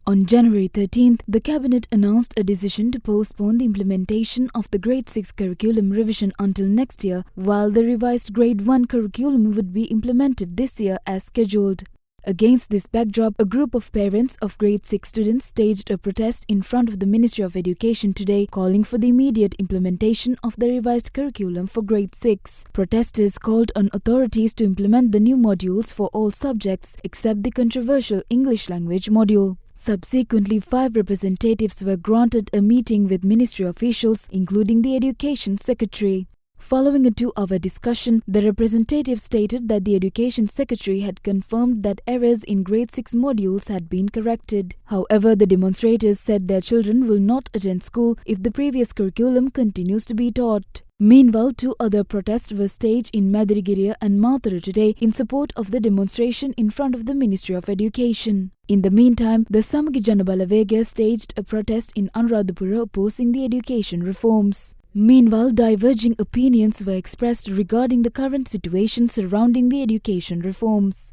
On January 13th, the Cabinet announced a decision to postpone the implementation of the Grade 6 curriculum revision until next year, while the revised Grade 1 curriculum would be implemented this year as scheduled. Against this backdrop, a group of parents of Grade 6 students staged a protest in front of the Ministry of Education today, calling for the immediate implementation of the revised curriculum for Grade 6. Protesters called on authorities to implement the new modules for all subjects except the controversial English language module. Subsequently, 5 representatives were granted a meeting with ministry officials, including the Education Secretary. Following a 2-hour discussion, the representative stated that the Education Secretary had confirmed that errors in Grade 6 modules had been corrected. However, the demonstrators said their children will not attend school if the previous curriculum continues to be taught. Meanwhile, 2 other protests were staged in Madirigiriya and Mathura today in support of the demonstration in front of the Ministry of Education. In the meantime, the Samagi Janabalawega staged a protest in Anuradhapura opposing the education reforms. Meanwhile, diverging opinions were expressed regarding the current situation surrounding the education reforms.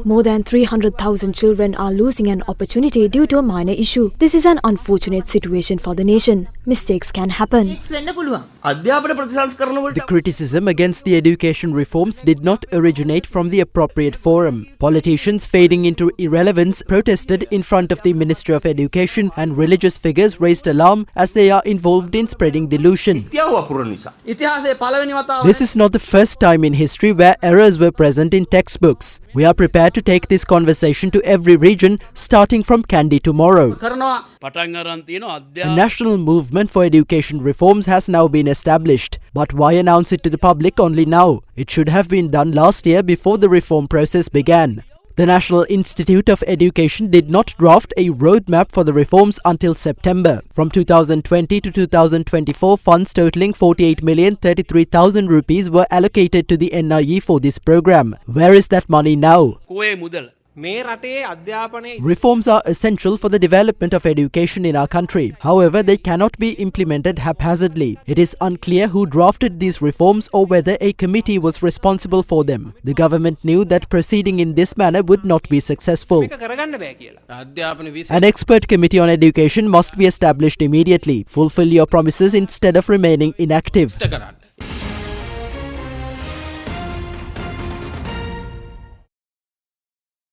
More than 300,000 children are losing an opportunity due to a minor issue. This is an unfortunate situation for the nation. Mistakes can happen. The criticism against the education reforms did not originate from the appropriate forum. Politicians fading into irrelevance protested in front of the Ministry of Education, and religious figures raised alarm as they are involved in spreading delusion. This is not the first time in history where errors were present in textbooks. We are prepared to take this conversation to every region, starting from Kandy tomorrow. A national movement for education reforms has now been established. But why announce it to the public only now? It should have been done last year before the reform process began. The National Institute of Education did not draft a roadmap for the reforms until September. From 2020 to 2024, funds totaling 48,033,000 rupees were allocated to the NIE for this program. Where is that money now? Reforms are essential for the development of education in our country. However, they cannot be implemented haphazardly. It is unclear who drafted these reforms or whether a committee was responsible for them. The government knew that proceeding in this manner would not be successful. An expert committee on education must be established immediately. Fulfill your promises instead of remaining inactive.